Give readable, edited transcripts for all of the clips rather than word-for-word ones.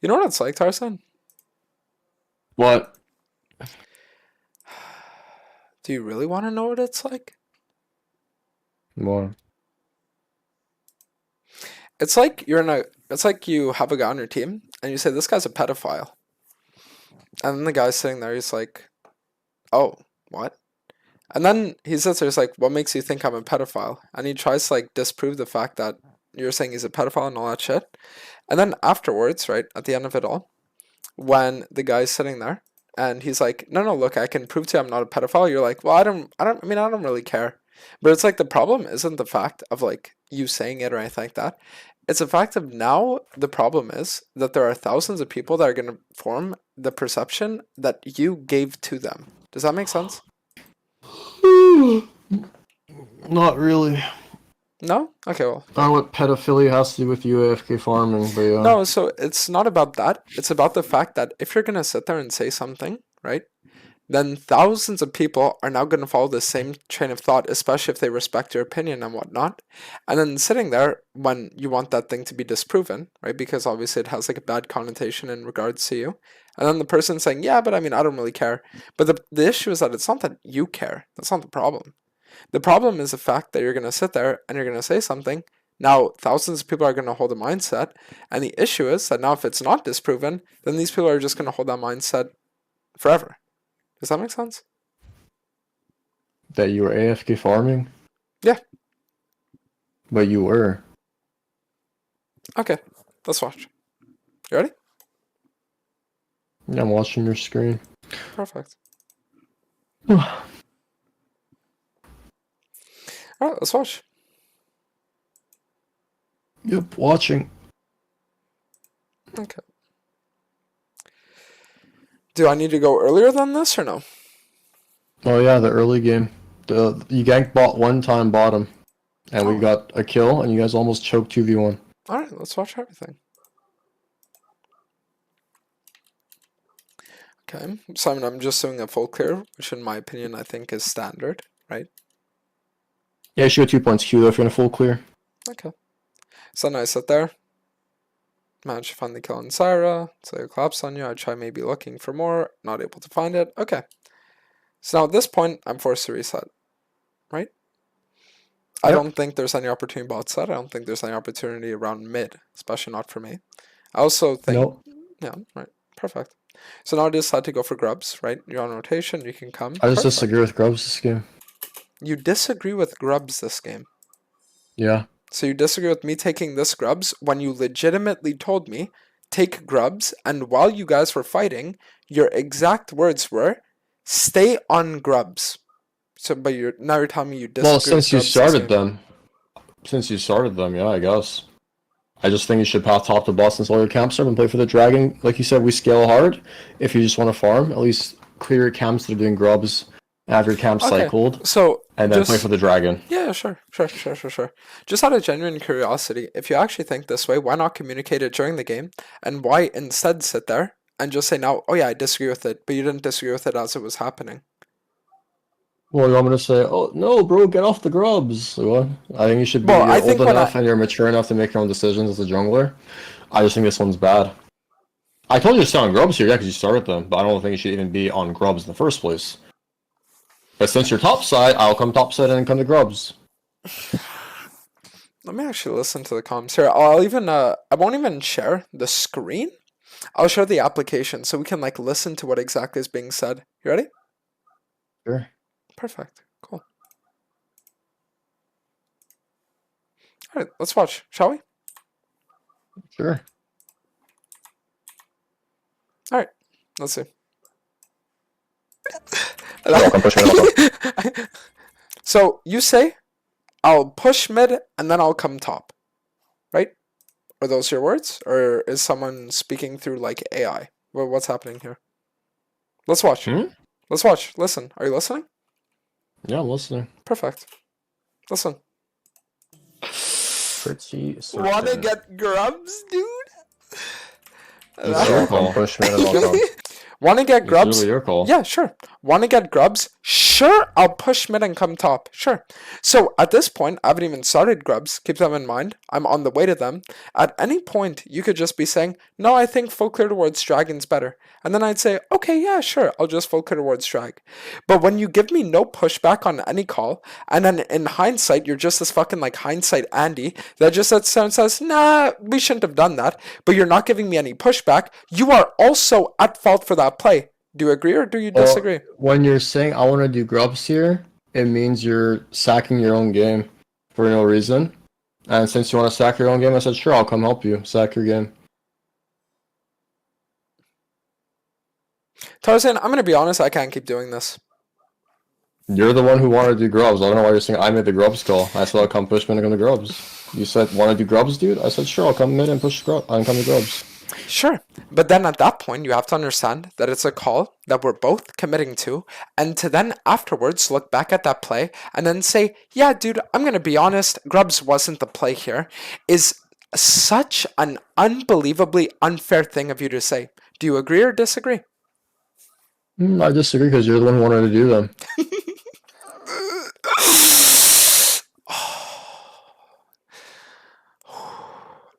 You know what it's like, Tarzan? What? Do you really want to know what it's like? What? It's like it's like you have a guy on your team and you say this guy's a pedophile. And then the guy's sitting there, he's like, "Oh, what?" And then he sits there, he's like, "What makes you think I'm a pedophile?" And he tries to like disprove the fact that you're saying he's a pedophile and all that shit. And then afterwards, right, at the end of it all, when the guy's sitting there and he's like, "No, no, look, I can prove to you I'm not a pedophile," you're like, "Well, I mean, I don't really care." But it's like the problem isn't the fact of like you saying it or anything like that. It's a fact of now the problem is that there are thousands of people that are going to form the perception that you gave to them. Does that make sense? Not really. No? Okay, well. I don't know what pedophilia has to do with you AFK farming, but yeah. No, so it's not about that. It's about the fact that if you're going to sit there and say something, right? Then thousands of people are now going to follow the same train of thought, especially if they respect your opinion and whatnot. And then sitting there when you want that thing to be disproven, right? Because obviously it has like a bad connotation in regards to you. And then the person saying, "Yeah, but I mean, I don't really care." But the issue is that it's not that you care. That's not the problem. The problem is the fact that you're going to sit there and you're going to say something. Now, thousands of people are going to hold a mindset. And the issue is that now if it's not disproven, then these people are just going to hold that mindset forever. Does that make sense? That you were AFK farming? Yeah. But you were. Okay, let's watch. You ready? Yeah, I'm watching your screen. Perfect. Yep, Alright, let's watch. watching. Okay. Do I need to go earlier than this or no? Oh yeah, the early game. You ganked bot one time bottom. And we got a kill, and you guys almost choked 2v1. Alright, let's watch everything. Okay, Simon, I'm just doing a full clear, which in my opinion I think is standard, right? Yeah, you should get 2 points Q though if you're in a full clear. Okay. So then I sit there, manage to find the kill on Syra, so it collapsed on you, I try maybe looking for more, not able to find it, okay. So now at this point, I'm forced to reset, right? I don't think there's any opportunity bot side, I don't think there's any opportunity around mid, especially not for me. I also think, Nope. yeah, right, perfect. So now I decide to go for grubs, right? You're on rotation, you can come. I just Perfect. disagree with Grubs this game. You disagree with grubs this game. Yeah. So you disagree with me taking this grubs when you legitimately told me, take grubs, and while you guys were fighting, your exact words were, stay on grubs. So, but now you're telling me you disagree Well, with since you grubs this started game. them, yeah, I guess. I just think you should path top to boss since all your camps are and play for the dragon. Like you said, we scale hard. If you just want to farm, at least clear your camps that are doing grubs, have your camp cycled, So and then play for the dragon. Yeah, sure. Just out of genuine curiosity, if you actually think this way, why not communicate it during the game? And why instead sit there and just say now, "Oh yeah, I disagree with it," but you didn't disagree with it as it was happening? Well, you want me to say, oh, no, bro, get off the grubs. What? I think you should be Well, I you're think old when enough and you're mature enough to make your own decisions as a jungler. I just think this one's bad. I told you to stay on grubs here, yeah, because you started them, but I don't think you should even be on grubs in the first place. But since you're top side, I'll come top side and come to grubs. Let me actually listen to the comms here. I'll even I won't even share the screen. I'll share the application so we can like listen to what exactly is being said. You ready? Sure. Perfect. Cool. All right, let's watch, shall we? Sure. All right, let's see. So you say, "I'll push mid and then I'll come top," right? Are those your words, or is someone speaking through like AI? What's happening here? Let's watch. Let's watch. Listen. Are you listening? Yeah, I'm listening. Perfect. Listen. Pretty certain. Wanna get grubs, dude? Push mid and I'll come. Wanna get grubs? It's really your call. Yeah, sure. Wanna get grubs? Shh. Sure, I'll push mid and come top. Sure. So at this point, I haven't even started grubs. Keep them in mind. I'm on the way to them. At any point, you could just be saying, no, I think full clear towards dragon's better. And then I'd say, okay, yeah, sure, I'll just full clear towards drag. But when you give me no pushback on any call, and then in hindsight, you're just this fucking like hindsight Andy that just says, nah, we shouldn't have done that, but you're not giving me any pushback, you are also at fault for that play. Do you agree or do you disagree? Well, when you're saying I want to do grubs here, it means you're sacking your own game for no reason. And since you want to sack your own game, I said, sure, I'll come help you sack your game. Tarzan, I'm going to be honest, I can't keep doing this. You're the one who wanted to do grubs. I don't know why you're saying I made the grubs call. I said I'll come push mid and come to grubs. You said, want to do grubs, dude? I said, sure, I'll come mid and push grubs and come to grubs. Sure, but then at that point, you have to understand that it's a call that we're both committing to, and to then afterwards look back at that play and then say, yeah, dude, I'm going to be honest, grubs wasn't the play here, is such an unbelievably unfair thing of you to say. Do you agree or disagree? I disagree because you're the one who wanted to do them.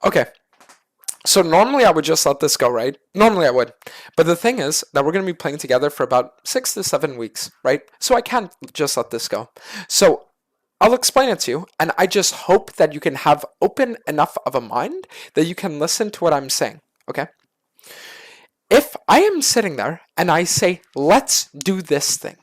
Okay. So normally I would just let this go, right? Normally I would. But the thing is that we're going to be playing together for about 6 to 7 weeks, right? So I can't just let this go. So I'll explain it to you, and I just hope that you can have open enough of a mind that you can listen to what I'm saying, okay? If I am sitting there and I say, let's do this thing,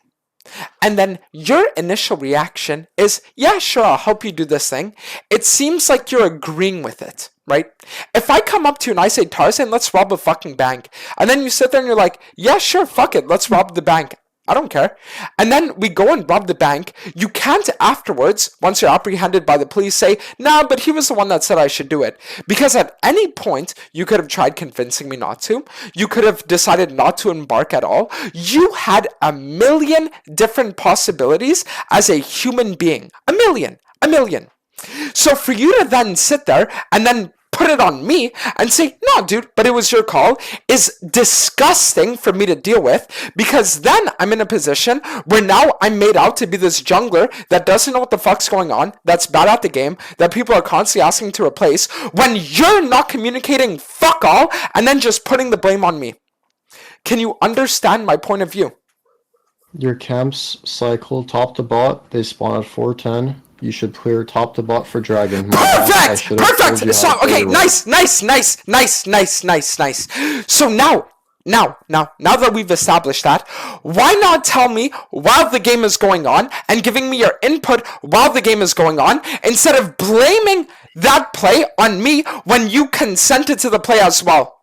and then your initial reaction is, yeah, sure, I'll help you do this thing. It seems like you're agreeing with it, right? If I come up to you and I say, Tarzan, let's rob a fucking bank, and then you sit there and you're like, yeah, sure, fuck it, let's rob the bank. I don't care. And then we go and rob the bank. You can't afterwards, once you're apprehended by the police, say, nah, but he was the one that said I should do it. Because at any point, you could have tried convincing me not to. You could have decided not to embark at all. You had a million different possibilities as a human being. A million. A million. So for you to then sit there and then put it on me and say, no, dude, but it was your call, is disgusting for me to deal with, because then I'm in a position where now I'm made out to be this jungler that doesn't know what the fuck's going on, that's bad at the game, that people are constantly asking to replace, when you're not communicating fuck all and then just putting the blame on me. Can you understand my point of view? Your camps cycle top to bot. They spawn at 410. You should clear top to bot for dragon. Perfect! Perfect! So, okay, nice. So now that we've established that, why not tell me while the game is going on and giving me your input while the game is going on, instead of blaming that play on me when you consented to the play as well?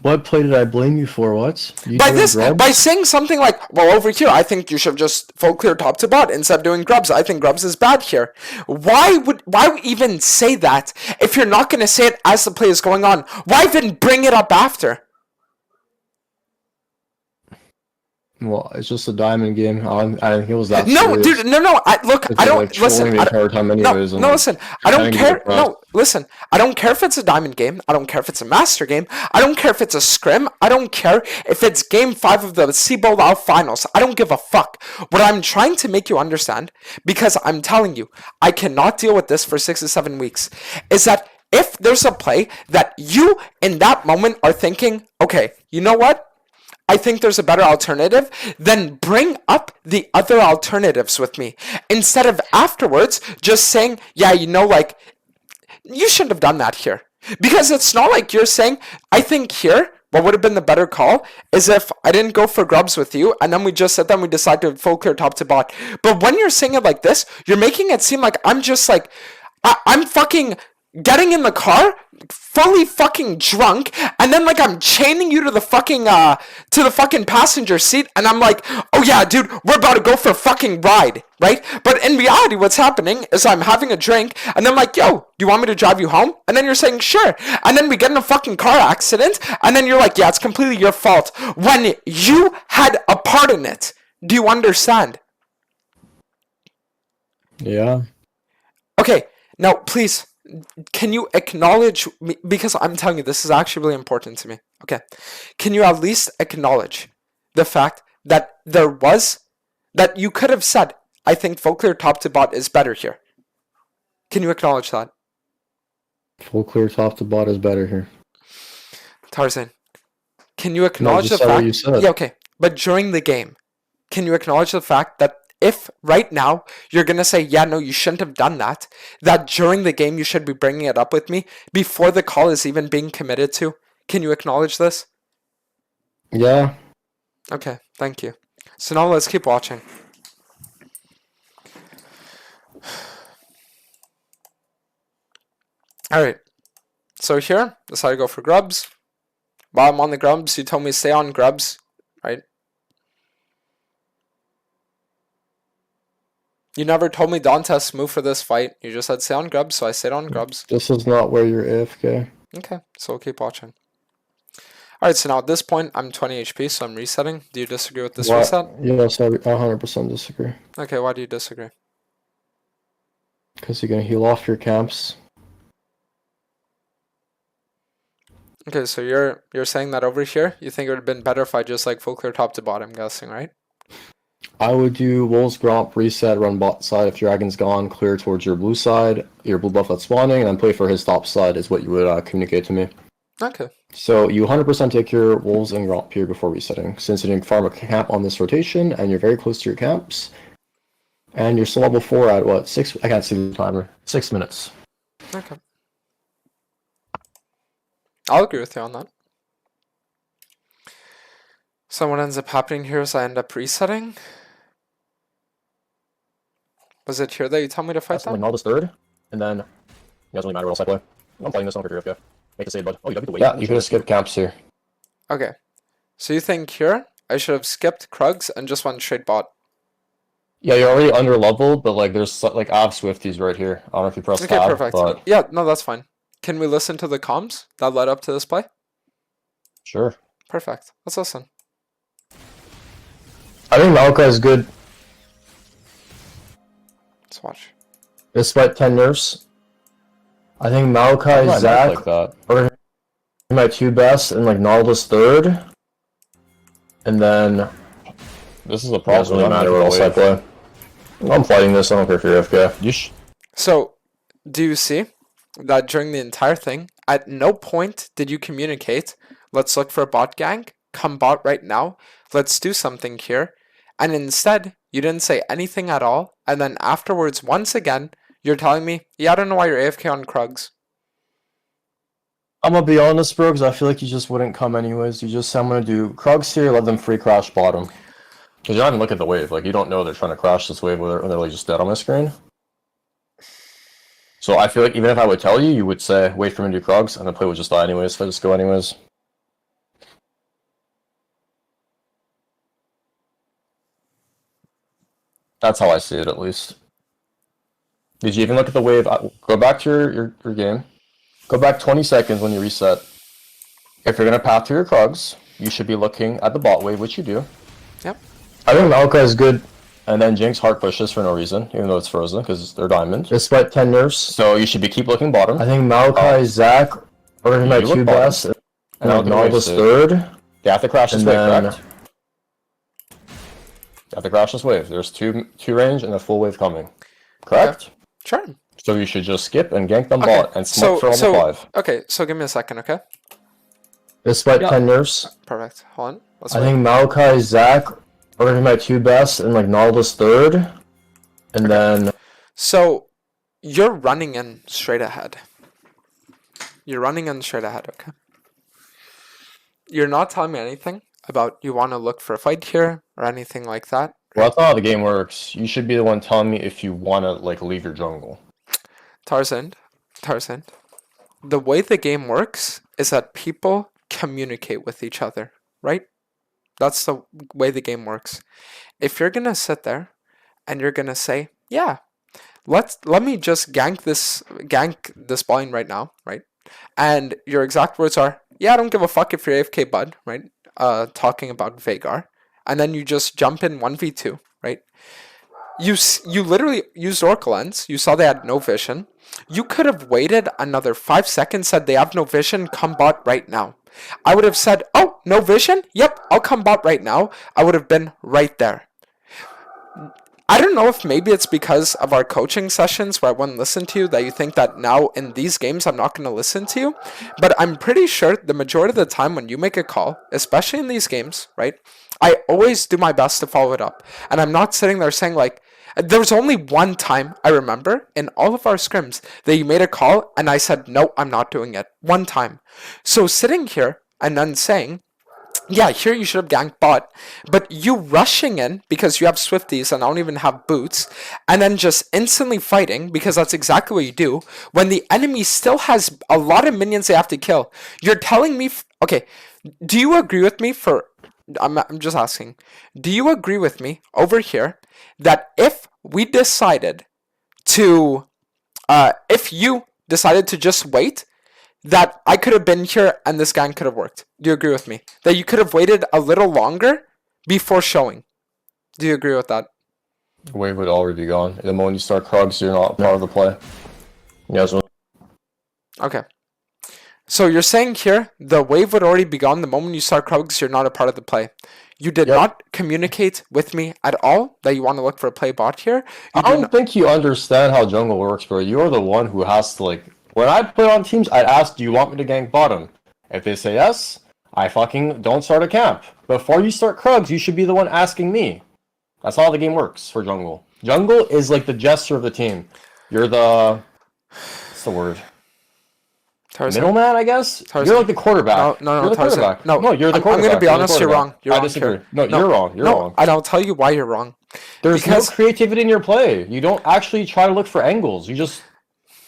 What play did I blame you for? What? By saying something like, well, over here, I think you should just full clear top to bot instead of doing grubs. I think grubs is bad here. Why even say that if you're not going to say it as the play is going on? Why even bring it up after? Well, it's just a diamond game. I think it was that. No, serious. dude, no. I don't listen. Listen. I don't care. No, listen. I don't care if it's a diamond game. I don't care if it's a master game. I don't care if it's a scrim. I don't care if it's game 5 of the CBOLAO finals. I don't give a fuck. What I'm trying to make you understand, because I'm telling you, I cannot deal with this for 6 to 7 weeks, is that if there's a play that you in that moment are thinking, okay, you know what? I think there's a better alternative, then bring up the other alternatives with me. Instead of afterwards just saying, yeah, you know, like, you shouldn't have done that here. Because it's not like you're saying, I think here, what would have been the better call is if I didn't go for grubs with you, and then we just said, then we decide to full clear top to bot. But when you're saying it like this, you're making it seem like I'm just like, I'm fucking getting in the car, fully fucking drunk, and then like I'm chaining you to the fucking passenger seat, and I'm like, oh yeah, dude, we're about to go for a fucking ride, right? But in reality, what's happening is I'm having a drink, and then I'm like, yo, do you want me to drive you home? And then you're saying, sure. And then we get in a fucking car accident, and then you're like, yeah, it's completely your fault, when you had a part in it. Do you understand? Yeah. Okay, now please, can you acknowledge me, because I'm telling you, this is actually really important to me. Okay, can you at least acknowledge the fact that there was That you could have said, I think full clear top to bot is better here. Can you acknowledge that? Full clear top to bot is better here. Tarzan, can you acknowledge just the said what fact? you said. Yeah, okay. But during the game, can you acknowledge the fact that if right now you're going to say, yeah, no, you shouldn't have done that, that during the game you should be bringing it up with me before the call is even being committed to? Can you acknowledge this? Yeah. Okay, thank you. So now let's keep watching. Alright, so here, decided to go for grubs. While I'm on the grubs, you told me stay on grubs, right? You never told me Dantes move for this fight. You just said stay on grubs, so I stayed on grubs. This is not where you're AFK. Okay, so we'll keep watching. Alright, so now at this point, I'm 20 HP, so I'm resetting. Do you disagree with this reset? Yes, I 100% disagree. Okay, why do you disagree? Because you're going to heal off your camps. Okay, so you're saying that over here, you think it would have been better if I just like full clear top to bottom, I'm guessing, right? I would do Wolves Gromp, reset, run bot side. If Dragon's gone, clear towards your blue side, your blue buff that's spawning, and then play for his top side is what you would communicate to me. Okay. So you 100% take your Wolves and Gromp here before resetting, since you didn't farm a camp on this rotation, and you're very close to your camps. And you're still level 4 at what, 6? I can't see the timer. 6 minutes. Okay. I'll agree with you on that. So what ends up happening here is I end up resetting. Was it here that you told me to fight Like them? Nalda's third, and then it doesn't really matter what else I play. I'm playing this on for AFK. Make a save, bud. Oh, you got the wait. Yeah, you could have skipped camps here. Okay. So you think here I should have skipped Krugs and just went straight bot? Yeah, you're already under leveled, but like there's like I have Swifties right here. I don't know if you press Okay, tab, perfect. but Yeah, no, that's fine. Can we listen to the comms that led up to this play? sure. Perfect. Let's listen. I think Maokai is good. Let's watch. Despite 10 nerfs. I think Maokai, Zach, like that. are my two best, and like Nalda's third. And then This is a it problem. doesn't really matter what else I play. I'm fighting this, I don't care if you're AFK. You So, do you see that during the entire thing, at no point did you communicate, let's look for a bot gank, come bot right now, let's do something here, and instead, you didn't say anything at all, and then afterwards, once again, you're telling me, yeah, I don't know why you're AFK on Krugs. I'm gonna be honest, bro, because I feel like you just wouldn't come anyways. You just said I'm gonna do Krugs here, let them free crash bottom. Because you're not even looking at the wave. Like, you don't know they're trying to crash this wave when they're like just dead on my screen. So I feel like even if I would tell you, you would say, wait for me to do Krugs, and the play would just die anyways if I just go anyways. That's how I see it, at least. Did you even look at the wave? Go back to your game. Go back 20 seconds when you reset. If you're going to path to your Krugs, you should be looking at the bot wave, which you do. Yep. I think Maokai is good. And then Jinx hard pushes for no reason, even though it's frozen, because they're diamond. Despite 10 nerfs. So you should be keep looking bottom. I think Maokai, Zach are my You look two bottom. best. And And like I'll Nalda's wave third. They have to crash this And wave, then- correct? They have to crash this wave. There's two range and a full wave coming. Correct? Sure. So you should just skip and gank them Okay, bot and smoke for so, level 5. okay, so give me a second, okay? Despite Yeah. 10 nerfs. Perfect. Hold on. Let's I wait. think Maokai, Zach are my two best, and like Nalda's third. And then So, you're running in straight ahead. You're running in straight ahead, okay? You're not telling me anything about you want to look for a fight here or anything like that. Well, that's not how the game works. You should be the one telling me if you want to like leave your jungle. Tarzan, the way the game works is that people communicate with each other, right? That's the way the game works. If you're gonna sit there and you're gonna say, yeah, let me just gank this line right now, right? And your exact words are, yeah, I don't give a fuck if you're AFK, bud, right? Talking about Vagar, and then you just jump in 1v2, right? You literally used Oracle Lens. You saw they had no vision. You could have waited another 5 seconds, said they have no vision, come bot right now. I would have said, oh, no vision? Yep, I'll come bot right now. I would have been right there. I don't know if maybe it's because of our coaching sessions where I wouldn't listen to you that you think that now in these games I'm not going to listen to you. But I'm pretty sure the majority of the time when you make a call, especially in these games, right, I always do my best to follow it up. And I'm not sitting there saying like, there was only one time I remember in all of our scrims that you made a call and I said, no, I'm not doing it. One time. So sitting here and then saying, yeah, here you should have ganked bot, but you rushing in because you have Swifties and I don't even have boots, and then just instantly fighting because that's exactly what you do when the enemy still has a lot of minions they have to kill. You're telling me, okay, do you agree with me I'm just asking, do you agree with me over here that if we decided to, if you decided to just wait, that I could have been here and this gang could have worked? Do you agree with me? That you could have waited a little longer before showing? Do you agree with that? The wave would already be gone. The moment you start Krugs, you're not part of the play. Yes. Okay. So you're saying here the wave would already be gone the moment you start Krugs, you're not a part of the play. You did not communicate with me at all that you want to look for a play bot here. I don't think you understand how jungle works, bro. You're the one who has to, like, when I play on teams, I'd ask, do you want me to gank bottom? If they say yes, I fucking don't start a camp. Before you start Krugs, you should be the one asking me. That's how the game works for jungle. Jungle is like the jester of the team. You're the... what's the word? Tarzan. Middleman, I guess? Tarzan. You're like the quarterback. No, you're the Tarzan. quarterback. No, you're the quarterback. I'm going to be honest, you're wrong. You're I wrong disagree. here. No, you're wrong. You're wrong. And I'll tell you why you're wrong. There's no creativity in your play. You don't actually try to look for angles. You just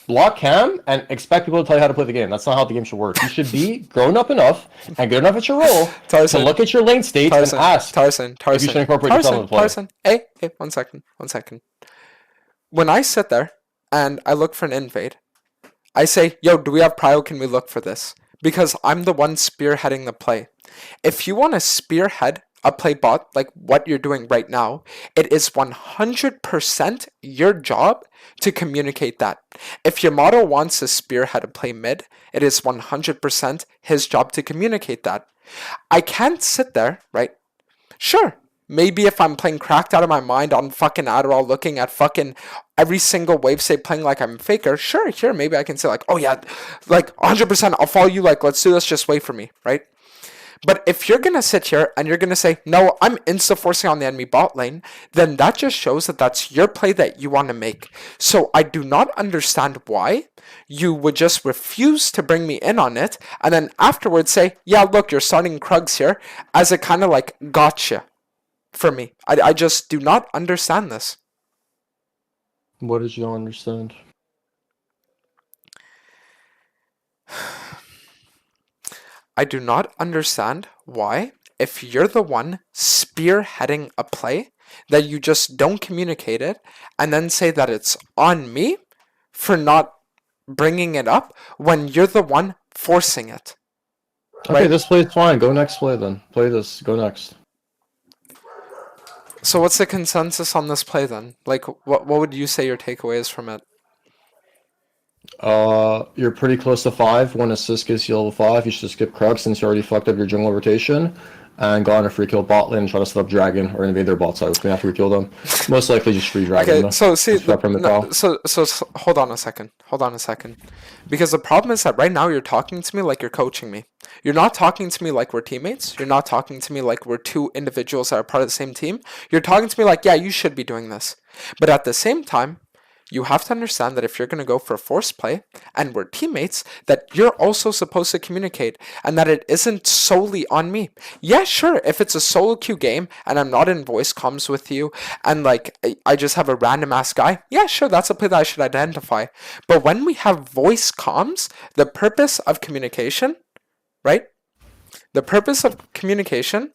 block cam and expect people to tell you how to play the game. That's not how the game should work. You should be grown up enough and good enough at your role to look at your lane states and ask Tarzan. if you should incorporate yourself in the play. Tarzan. Hey, 1 second. When I sit there and I look for an invade, I say, yo, do we have prio? Can we look for this? Because I'm the one spearheading the play. If you want to spearhead a play bot like what you're doing right now, it is 100% your job to communicate that. If your model wants to spearhead a play mid, it is 100% his job to communicate that. I can't sit there, right? Sure, maybe if I'm playing cracked out of my mind on fucking Adderall, looking at fucking every single wave say playing like I'm a faker, sure, here, maybe I can say like, oh yeah, like 100%, I'll follow you, like, let's do this, just wait for me, right? But if you're going to sit here and you're going to say, no, I'm insta-forcing on the enemy bot lane, then that just shows that that's your play that you want to make. So I do not understand why you would just refuse to bring me in on it and then afterwards say, yeah, look, you're starting Krugs here as a kind of like gotcha for me. I just do not understand this. What did you not understand? I do not understand why, if you're the one spearheading a play, that you just don't communicate it and then say that it's on me for not bringing it up when you're the one forcing it. Okay, right? This play is fine. Go next play then. Play this. Go next. So what's the consensus on this play then? Like, what would you say your takeaway is from it? You're pretty close to 5. 1 assist gets you level 5. You should skip Krug since you already fucked up your jungle rotation. And go on a free kill bot lane and try to set up Dragon or invade their bot side, which we have to rekill them. Most likely just free Dragon. Okay, though. so see, No, so hold on a second. Because the problem is that right now you're talking to me like you're coaching me. You're not talking to me like we're teammates. You're not talking to me like we're two individuals that are part of the same team. You're talking to me like, yeah, you should be doing this. But at the same time, you have to understand that if you're going to go for a force play and we're teammates, that you're also supposed to communicate and that it isn't solely on me. Yeah, sure, if it's a solo queue game and I'm not in voice comms with you and like I just have a random ass guy, yeah, sure, that's a play that I should identify. But when we have voice comms, the purpose of communication, right? The purpose of communication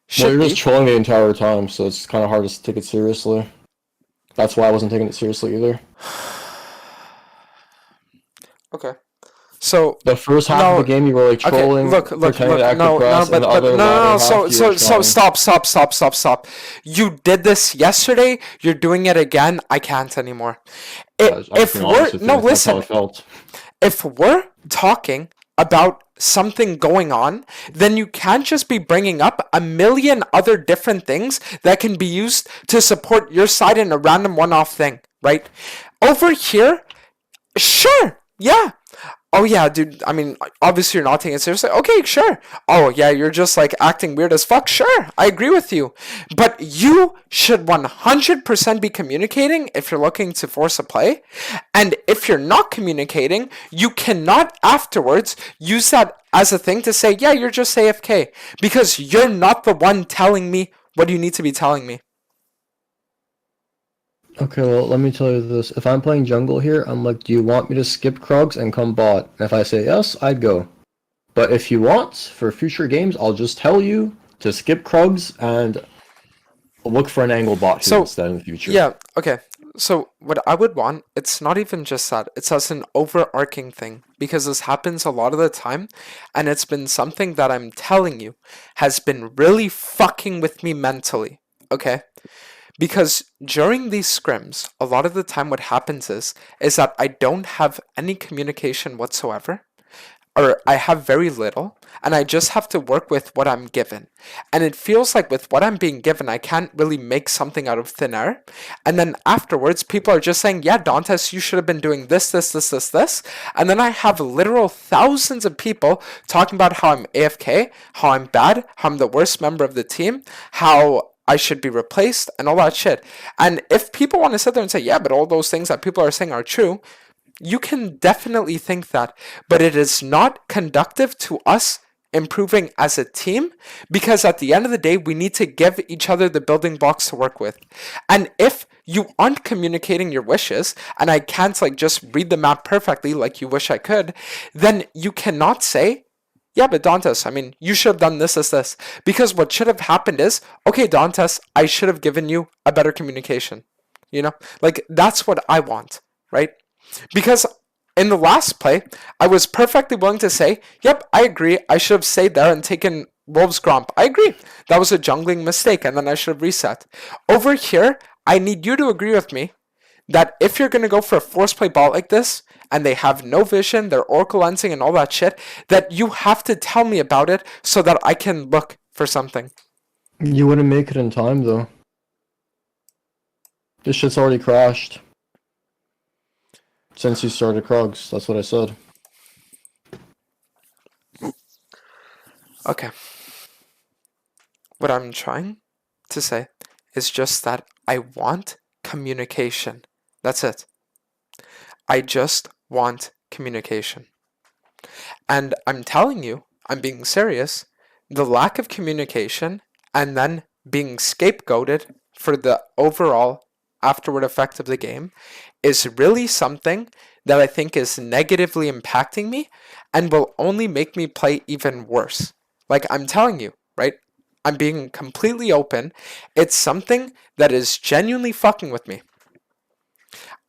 should you're just trolling the entire time, so it's kind of hard to take it seriously. That's why I wasn't taking it seriously either. Okay. So the first half of the game you were like trolling, look, stop. You did this yesterday, you're doing it again, I can't anymore. If we're talking about something going on, then you can't just be bringing up a million other different things that can be used to support your side in a random one-off thing, right? Over here, sure, yeah. Oh yeah, dude, I mean, obviously you're not taking it seriously. Okay, sure. Oh yeah, you're just like acting weird as fuck. Sure, I agree with you. But you should 100% be communicating if you're looking to force a play. And if you're not communicating, you cannot afterwards use that as a thing to say, yeah, you're just AFK. Because you're not the one telling me what you need to be telling me. Okay, well, let me tell you this. If I'm playing jungle here, I'm like, do you want me to skip Krugs and come bot? And if I say yes, I'd go. But if you want, for future games, I'll just tell you to skip Krugs and look for an angle bot here instead in the future. Yeah, okay. So what I would want, it's not even just that, it's as an overarching thing, because this happens a lot of the time, and it's been something that I'm telling you has been really fucking with me mentally, okay? Because during these scrims, a lot of the time what happens is that I don't have any communication whatsoever, or I have very little, and I just have to work with what I'm given. And it feels like with what I'm being given, I can't really make something out of thin air. And then afterwards, people are just saying, yeah, Dantes, you should have been doing this, this, this, this, this. And then I have literal thousands of people talking about how I'm AFK, how I'm bad, how I'm the worst member of the team, how I should be replaced, and all that shit. And if people want to sit there and say, yeah, but all those things that people are saying are true, you can definitely think that, but it is not conductive to us improving as a team, because at the end of the day, we need to give each other the building blocks to work with. And if you aren't communicating your wishes, and I can't like just read the map perfectly like you wish I could, then you cannot say, yeah, but Dantes, I mean, you should have done this. Because what should have happened is, okay, Dantes, I should have given you a better communication. You know? Like, that's what I want, right? Because in the last play, I was perfectly willing to say, yep, I agree, I should have stayed there and taken Wolves Gromp. I agree. That was a jungling mistake, and then I should have reset. Over here, I need you to agree with me that if you're going to go for a force play bot like this, and they have no vision, they're oracle lensing and all that shit, that you have to tell me about it so that I can look for something. You wouldn't make it in time, though. This shit's already crashed. Since you started Krugs, that's what I said. Okay. What I'm trying to say is just that I want communication. That's it. I just want communication. And I'm telling you, I'm being serious, the lack of communication and then being scapegoated for the overall afterward effect of the game is really something that I think is negatively impacting me and will only make me play even worse. Like I'm telling you, right? I'm being completely open. It's something that is genuinely fucking with me.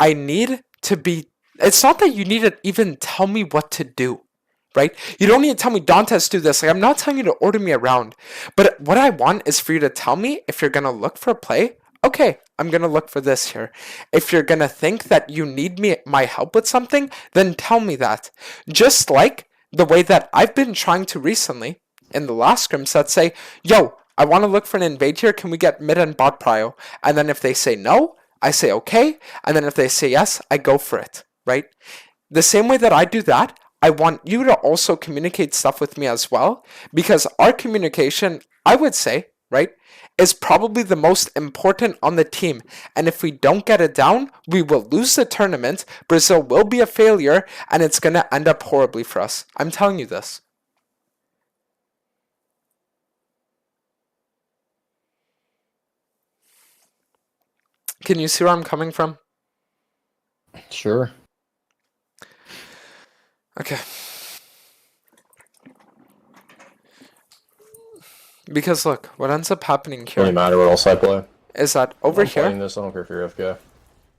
I need to be... It's not that you need to even tell me what to do, right? You don't need to tell me, Dantes, do this. Like, I'm not telling you to order me around. But what I want is for you to tell me if you're going to look for a play. Okay, I'm going to look for this here. If you're going to think that you need my help with something, then tell me that. Just like the way that I've been trying to recently in the last scrims that say, yo, I want to look for an invade here. Can we get mid and bot prio? And then if they say no, I say okay. And then if they say yes, I go for it, right? The same way that I do that, I want you to also communicate stuff with me as well, because our communication, I would say, right, is probably the most important on the team. And if we don't get it down, we will lose the tournament, Brazil will be a failure, and it's going to end up horribly for us. I'm telling you this. Can you see where I'm coming from? Sure. Okay. Because look, what ends up happening here Doesn't matter what else I play. is that over I'm playing here, this, I don't care if you're FK.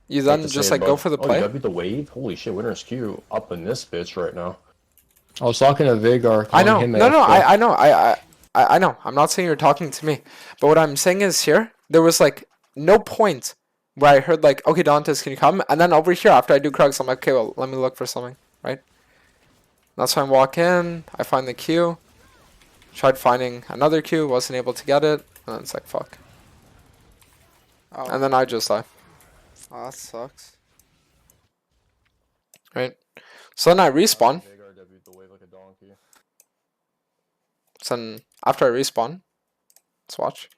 you then just like go for the Oh, play. you beat the wave? Holy shit, winner's queue up in this bitch right now. I was talking to Vagar. I know. calling him No, AFK. I know. I know. I'm not saying you're talking to me. But what I'm saying is here, there was like no point where I heard like, okay, Dantes, can you come? And then over here, after I do Krugs, I'm like, okay, well, let me look for something, right? That's when I walk in, I find the Q. Tried finding another Q, wasn't able to get it, and then it's like, fuck. Oh, And then I just die. oh, that sucks. Right? So then I respawn. So then after I respawn, let's watch.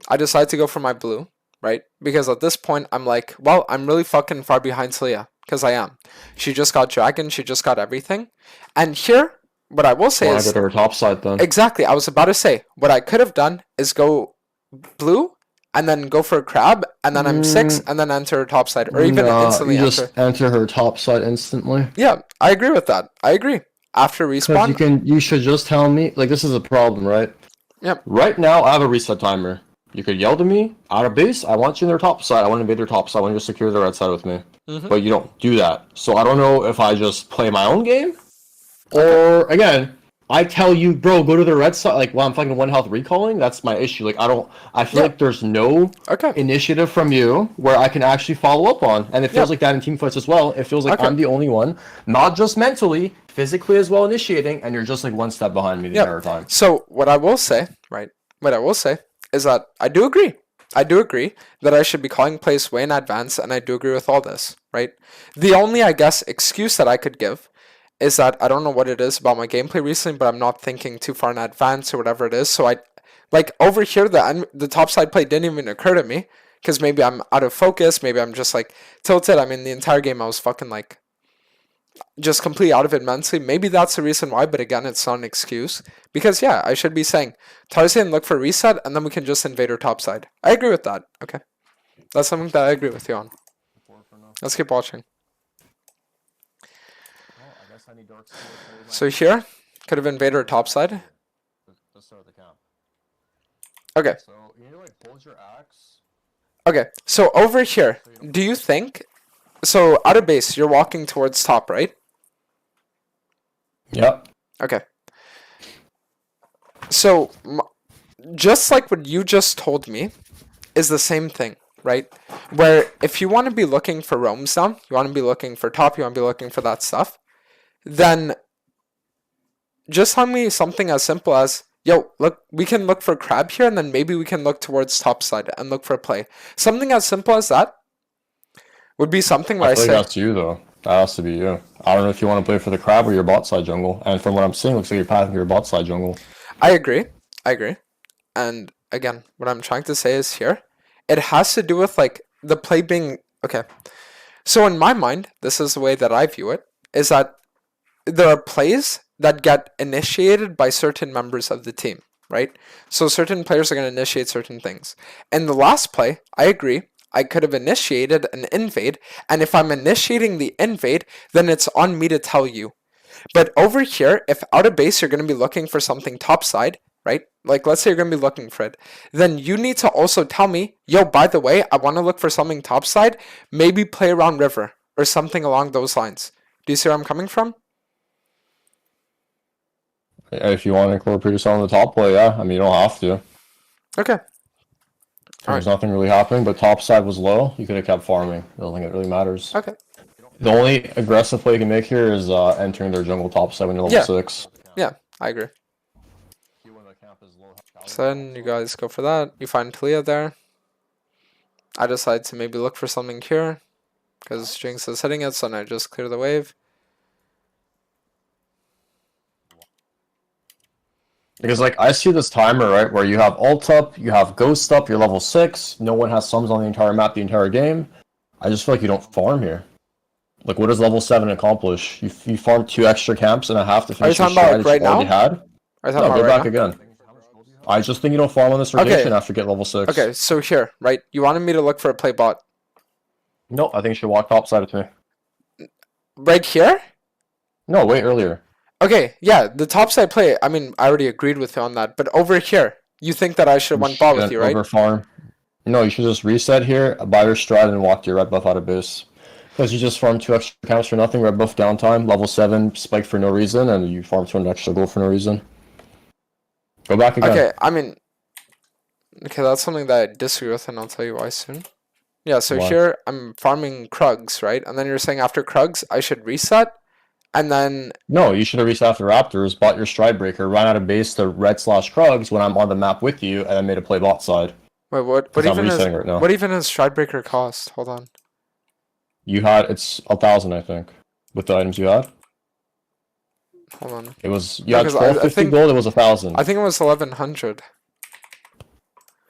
I decide to go for my blue, right? Because at this point, I'm like, well, I'm really fucking far behind Talia. Because I am. She just got dragon, she just got everything. And here, what I will say Want is... to go to her top side then? Exactly, I was about to say, what I could have done is go blue, and then go for a crab, and then I'm 6, and then enter her top side. Or even instantly you enter... just enter her top side instantly. Yeah, I agree with that. I agree. After Because respawn... you should just tell me, like, this is a problem, right? Yep. Right now, I have a reset timer. You could yell to me, out of base, I want you in their top side, I want to invade their top side, I want you to secure the red side with me. But you don't do that. So I don't know if I just play my own game, or, again, I tell you, bro, go to the red side, like, while I'm fucking 1 health recalling, that's my issue. Like, I feel like there's no initiative from you where I can actually follow up on. And it feels like that in team fights as well. It feels like I'm the only one, not just mentally, physically as well initiating, and you're just like 1 step behind me the entire time. So what I will say, right? What I will say is that I do agree. I do agree that I should be calling plays way in advance, and I do agree with all this, right? The only, I guess, excuse that I could give is that I don't know what it is about my gameplay recently, but I'm not thinking too far in advance or whatever it is. So I, like, over here, the top side play didn't even occur to me, because maybe I'm out of focus, maybe I'm just, like, tilted. I mean, the entire game I was fucking, like, just completely out of it mentally. Maybe that's the reason why, but again, it's not an excuse. Because, yeah, I should be saying, Tarzan, look for reset, and then we can just invade her top side. I agree with that. Okay. That's something that I agree with you on. Let's keep watching. So here, could have invaded her top side. Okay. So you need to like hold your axe. Okay, so over here, do you think... So, out of base, you're walking towards top, right? Yep. Okay. So, just like what you just told me, is the same thing, right? Where if you want to be looking for roams down, you want to be looking for top, you want to be looking for that stuff, then just tell me something as simple as, yo, look, we can look for crab here, and then maybe we can look towards top side and look for a play. Something as simple as that would be something where I feel say... like that's you, though. That has to be you. I don't know if you want to play for the crab or your bot side jungle. And from what I'm seeing, looks like you're pathing your bot side jungle. I agree. I agree. And again, what I'm trying to say is here, it has to do with, like, the play being... Okay. So in my mind, this is the way that I view it, is that there are plays that get initiated by certain members of the team, right? So certain players are going to initiate certain things. In the last play, I agree, I could have initiated an invade, and if I'm initiating the invade, then it's on me to tell you. But over here, if out of base you're going to be looking for something topside, right? Like, let's say you're going to be looking for it. Then you need to also tell me, yo, by the way, I want to look for something topside, maybe play around river, or something along those lines. Do you see where I'm coming from? If you want to incorporate yourself on the top play, yeah. I mean, you don't have to. Okay. There's nothing really happening, but top side was low. You could have kept farming. I don't think it really matters. Okay. The only aggressive play you can make here is entering their jungle top side when you're level 6. Yeah, I agree. So then you guys go for that. You find Talia there. I decide to maybe look for something here, because Jinx is hitting it, so then I just clear the wave. Because, like, I see this timer, right, where you have ult up, you have ghost up, you're level 6, no one has sums on the entire map the entire game. I just feel like you don't farm here. Like, what does level 7 accomplish? You farm 2 extra camps and a half to finish your strat that you already had? No, go back again. I just think you don't farm on this rotation after you get level 6. Okay, so here, right, you wanted me to look for a play bot. No, I think you should walk top side with me. Right here? No, wait, earlier. Okay, yeah, the top side play, I mean, I already agreed with you on that, but over here, you think that I should have went bot with you, right? Over farm. No, you should just reset here, buy your strat, and walk to your red buff out of base. Because you just farmed 2 extra camps for nothing, red buff downtime, level 7, spike for no reason, and you farm 2 extra gold for no reason. Go back again. Okay, I mean, okay, that's something that I disagree with, and I'll tell you why soon. Yeah, so here, I'm farming Krugs, right? And then you're saying after Krugs, I should reset, And then No, you should have reset after Raptors, bought your Stride Breaker, ran out of base to red/Krugs when I'm on the map with you, and then made a play bot side. wait, what Because I'm even is resetting right now. what even is Stridebreaker cost? Hold on. You had it's 1,000, I think, with the items you had. Hold on. It was you No, had 'cause I 1250 think- gold. It was 1,000. I think it was 1100.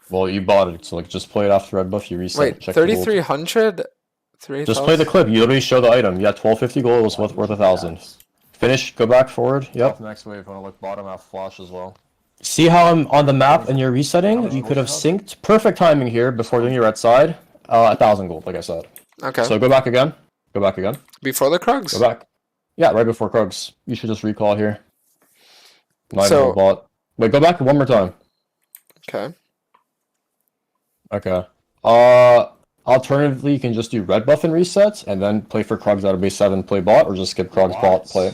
Well, you bought it, so like just play it after red buff. You reset. Wait, Check the gold. 3300? Just play the 3000? clip. You literally show the item. You had 1250 gold. It was worth 1,000. Finish. Go back forward. Yep. Next wave. Want to look bottom half flash as well. See how I'm on the map and you're resetting? You could have synced. Perfect timing here before doing your red side. 1,000 gold, like I said. Okay. So go back again. Go back again. Before the Krugs? Go back. Yeah, right before Krugs. You should just recall here. Not So- even bot. Wait, go back one more time. Okay. Okay. Alternatively, you can just do red buff and resets, and then play for Krugs out of base 7, play bot, or just skip Krugs bot, play.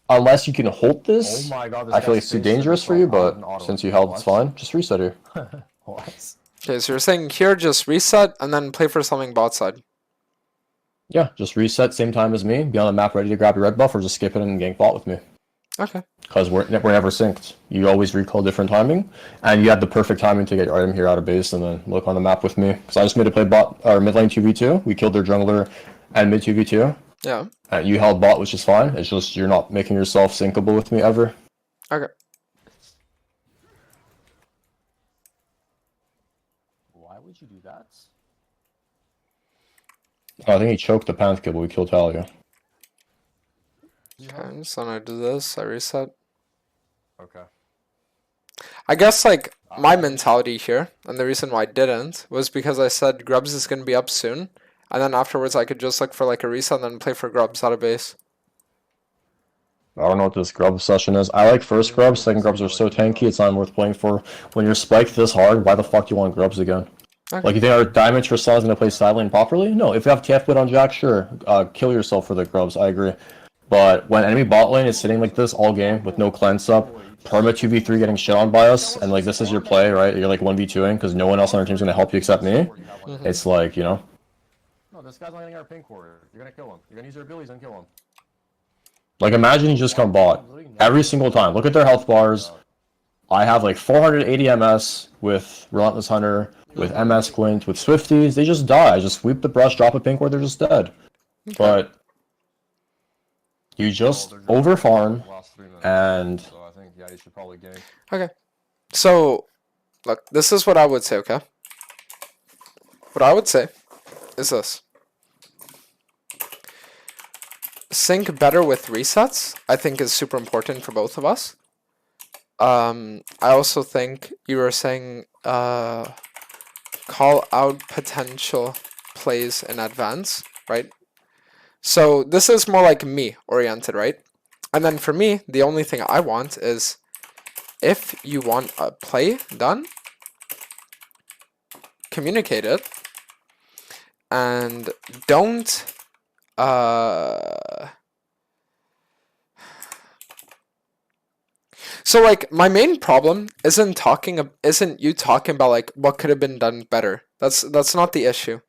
Unless you can hold this, Oh my god, I feel like it's too dangerous for you, but since you held, it's fine. Just reset here. What? Okay, so you're saying here just reset and then play for something bot side. Yeah, just reset same time as me, be on the map ready to grab your red buff, or just skip it and gank bot with me. Okay. Because we're never synced. You always recall different timing, and you had the perfect timing to get your item here out of base and then look on the map with me. Because I just made a play bot or mid lane 2v2. We killed their jungler and mid 2v2. Yeah. You held bot, which is fine. It's just you're not making yourself syncable with me ever. Okay. Why would you do that? I think he choked the Panth kill, but we killed Talia. Okay, so I do this, I reset. Okay. I guess like my mentality here, and the reason why I didn't, was because I said Grubs is gonna be up soon, and then afterwards I could just look for like a reset and then play for Grubs out of base. I don't know what this grub session is. I like first grubs, second grubs are so tanky, it's not worth playing for. When you're spiked this hard, why the fuck do you want grubs again? Okay. Like, you think our Diamond Tristan is going to play side lane properly? No, if you have TF blade on Jack, sure, kill yourself for the grubs, I agree. But when enemy bot lane is sitting like this all game with no cleanse up, perma 2v3 getting shit on by us, and like this is your play, right? You're like 1v2ing because no one else on our team is going to help you except me. It's like, you know. No, this guy's not getting our pink warrior. You're gonna kill him. You're gonna use your abilities and kill him. Like, imagine you just come bot every single time. Look at their health bars. I have like 480 MS with Relentless Hunter, with MS Glint, with Swifties. They just die. I just sweep the brush, drop a pink where they're just dead. But you just over farm, Last 3 minutes. and So I think yeah, you should probably gank. Okay. So, look, this is what I would say, okay? What I would say is this. Sync better with resets, I think is super important for both of us. I also think you were saying call out potential plays in advance, right? So this is more like me oriented, right? And then for me, the only thing I want is if you want a play done, communicate it, and don't so like my main problem isn't you talking about like what could have been done better. That's not the issue.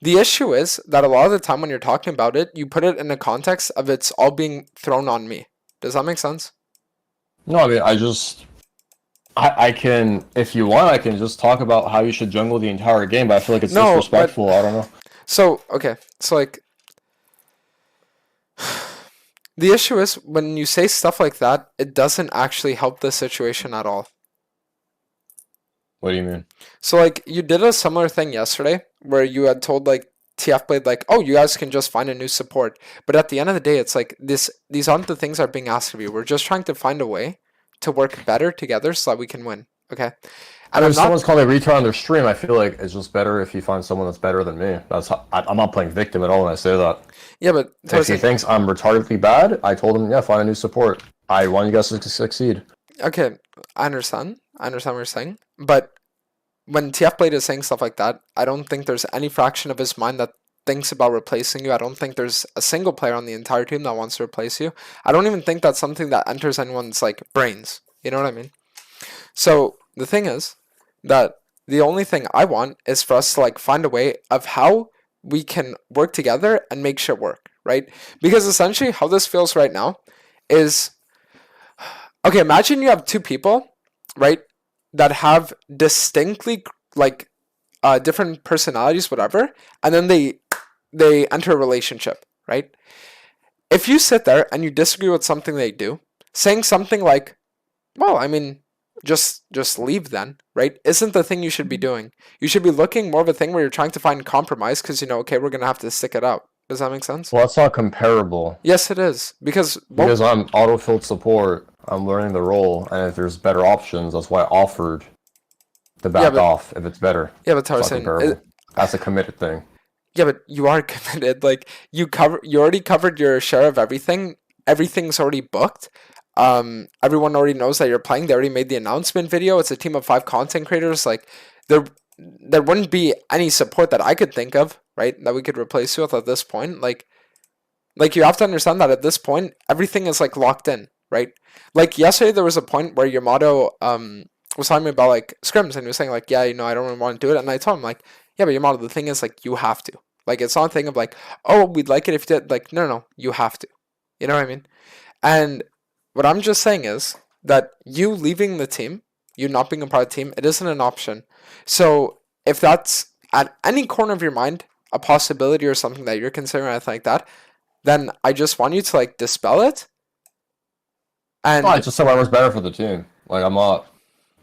The issue is that a lot of the time when you're talking about it, you put it in the context of it's all being thrown on me. Does that make sense? no, I mean, I can, if you want, I can just talk about how you should jungle the entire game, but I feel like it's No, but- disrespectful. I don't know. So, okay. So like the issue is when you say stuff like that, it doesn't actually help the situation at all. What do you mean? So like you did a similar thing yesterday where you had told like TF Blade like, oh, you guys can just find a new support. But at the end of the day, it's like these aren't the things that are being asked of you. We're just trying to find a way to work better together so that we can win. Okay. And if someone's calling me retard on their stream, I feel like it's just better if you find someone that's better than me. I'm not playing victim at all when I say that. Yeah, but If he thinks I'm retardedly bad, I told him, yeah, find a new support. I want you guys to succeed. okay, I understand. I understand what you're saying. But when TF Blade is saying stuff like that, I don't think there's any fraction of his mind that thinks about replacing you. I don't think there's a single player on the entire team that wants to replace you. I don't even think that's something that enters anyone's like brains. You know what I mean? So the thing is that the only thing I want is for us to like find a way of how we can work together and make shit work, right? Because essentially how this feels right now is, okay, imagine you have two people, right, that have distinctly like different personalities, whatever, and then they enter a relationship, right? If you sit there and you disagree with something they do, saying something like, well, I mean, just leave then, right? Isn't the thing you should be doing. You should be looking more of a thing where you're trying to find compromise because you know, okay, we're gonna have to stick it out. Does that make sense? Well, that's not comparable. Yes, it is because Because I'm autofilled support, I'm learning the role, and if there's better options, that's why I offered to back off if it's better. yeah, but It's not Tarzan, comparable. That's a committed thing. yeah, but you are committed. Like you already covered your share of everything. Everything's already booked. Everyone already knows that you're playing. They already made the announcement video. It's a team of 5 content creators. Like there wouldn't be any support that I could think of, right? That we could replace you with at this point. Like you have to understand that at this point, everything is like locked in, right? Like yesterday there was a point where Yamato was talking about like scrims and he was saying like, yeah, you know, I don't really want to do it. And I told him like, yeah, but Yamato, the thing is like you have to. Like it's not a thing of like, oh, we'd like it if you did. Like, no, you have to. You know what I mean? And what I'm just saying is that you leaving the team, you not being a part of the team, it isn't an option. So if that's at any corner of your mind a possibility or something that you're considering or anything like that, then I just want you to like dispel it. And No, I just said whatever's better for the team. Like I'm not,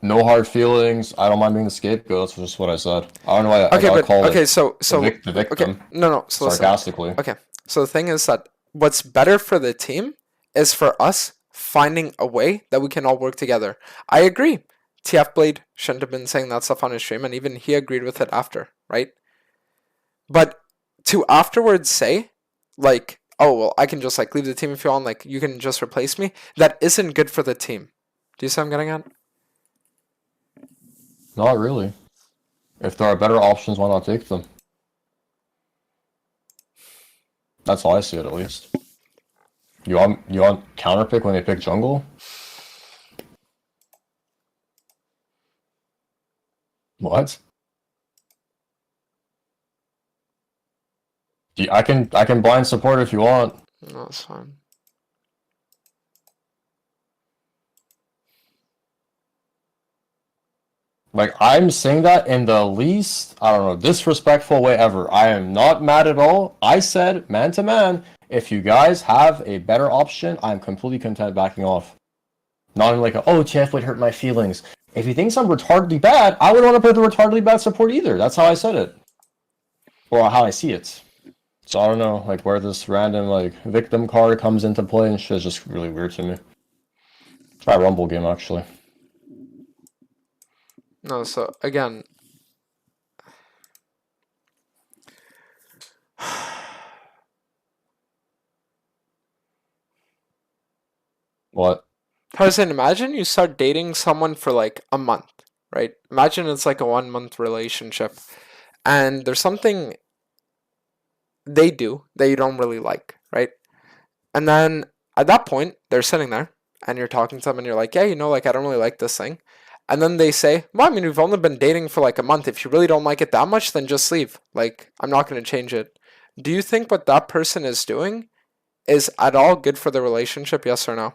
no hard feelings. I don't mind being the scapegoat. That's just what I said. I don't know why I got called the victim. okay, no. So listen. Sarcastically. Okay, so the thing is that what's better for the team is for us finding a way that we can all work together. I agree. TF Blade shouldn't have been saying that stuff on his stream, and even he agreed with it after, right? But to afterwards say, like, oh, well, I can just like leave the team if you want, like, you can just replace me, that isn't good for the team. Do you see what I'm getting at? Not really. If there are better options, why not take them? That's how I see it, at least. You want counterpick when they pick jungle? What? I can blind support if you want. No, it's fine. Like, I'm saying that in the least, I don't know, disrespectful way ever. I am not mad at all. I said, man to man, if you guys have a better option, I'm completely content backing off. Not in like, oh, TF would hurt my feelings. If he thinks I'm retardedly bad, I wouldn't want to play the retardedly bad support either. That's how I said it. Or how I see it. So I don't know, like, where this random, like, victim card comes into play and shit is just really weird to me. Try a Rumble game, actually. No, so again, What? Tarzan, imagine you start dating someone for like a month, right? Imagine it's like a 1 month relationship, and there's something they do that you don't really like, right? And then at that point, they're sitting there, and you're talking to them, and you're like, yeah, you know, like I don't really like this thing. And then they say, well, I mean, we've only been dating for like a month. If you really don't like it that much, then just leave. Like, I'm not going to change it. Do you think what that person is doing is at all good for the relationship? Yes or no?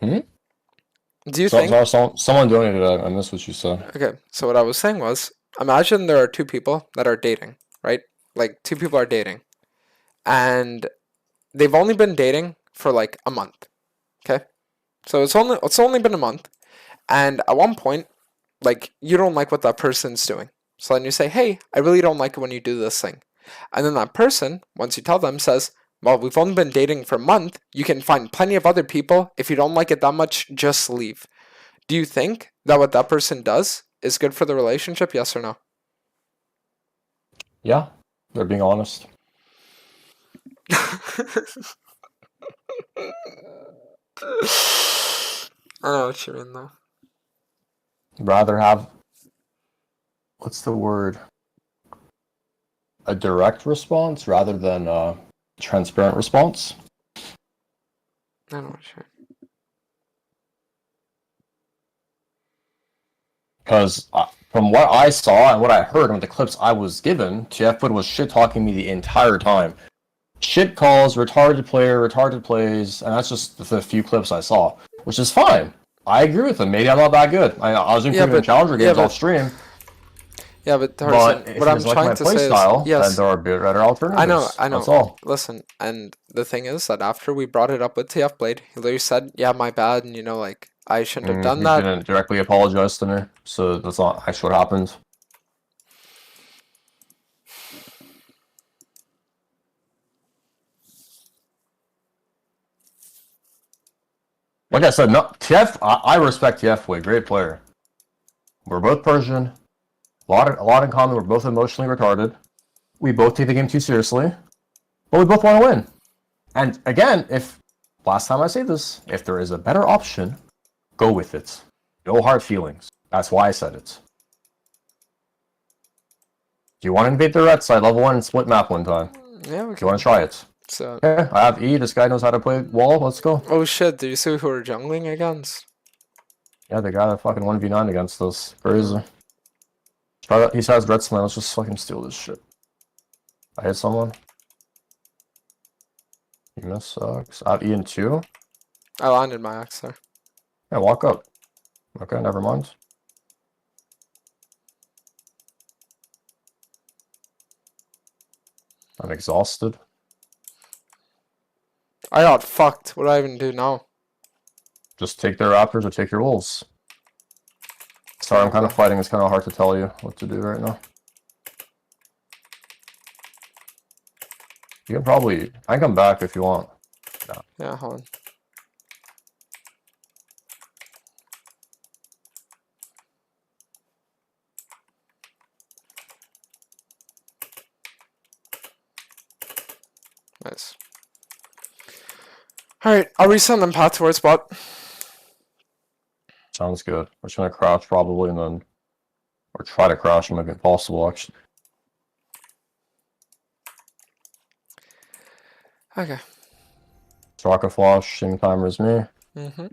Do you think... Someone donated that. I missed what you said. Okay, so what I was saying was, imagine there are two people that are dating, right? Like, two people are dating. And they've only been dating for like a month. Okay? So it's only been a month, and at one point, like, you don't like what that person's doing. So then you say, hey, I really don't like it when you do this thing. And then that person, once you tell them, says, well, we've only been dating for a month. You can find plenty of other people. If you don't like it that much, just leave. Do you think that what that person does is good for the relationship? Yes or no? Yeah, they're being honest. I know what you mean, though. Rather have, what's the word? A direct response rather than a transparent response. I know what you mean. Because from what I saw and what I heard on the clips I was given, TF was shit talking me the entire time. Shit calls, retarded player, retarded plays, and that's just the few clips I saw, which is fine. I agree with him. Maybe I'm not that good. I was including the challenger games off stream. Yeah, but Tarzan, But if what he I'm doesn't like trying my to play say style, is, yes, then there are better alternatives. I know. That's all. Listen, and the thing is that after we brought it up with TF Blade, he literally said, "Yeah, my bad," and like I shouldn't have done He that. didn't directly apologize to me, so that's not actually what happened. Like I said, no, TF. I respect TF way, great player. We're both Persian. A lot in common. We're both emotionally retarded. We both take the game too seriously, but we both want to win. And again, if last time I say this, if there is a better option, go with it. No hard feelings. That's why I said it. Do you want to invade the red side level 1 and split map one time? Yeah, we Do you want to try it? So, Okay, I have E. This guy knows how to play wall. Let's go. oh shit! Do you see who we're jungling against? Yeah, the guy that fucking 1v9 against us. Crazy. Try that. He has red slam. Let's just fucking steal this shit. I hit someone. He missed sucks. I have E in 2. I landed my axe there. Yeah, walk up. Okay, never mind. I'm exhausted. I got fucked. What do I even do now? Just take their raptors or take your wolves. Sorry, I'm kind of fighting. It's kind of hard to tell you what to do right now. You can probably... I can come back if you want. No. Yeah, hold on. Nice. Alright, I'll resend them path towards bot. Sounds good. We're just gonna crouch probably and then... Or try to crouch them if possible, actually. Okay. Rocket Flash, same timer as me. Mm-hmm.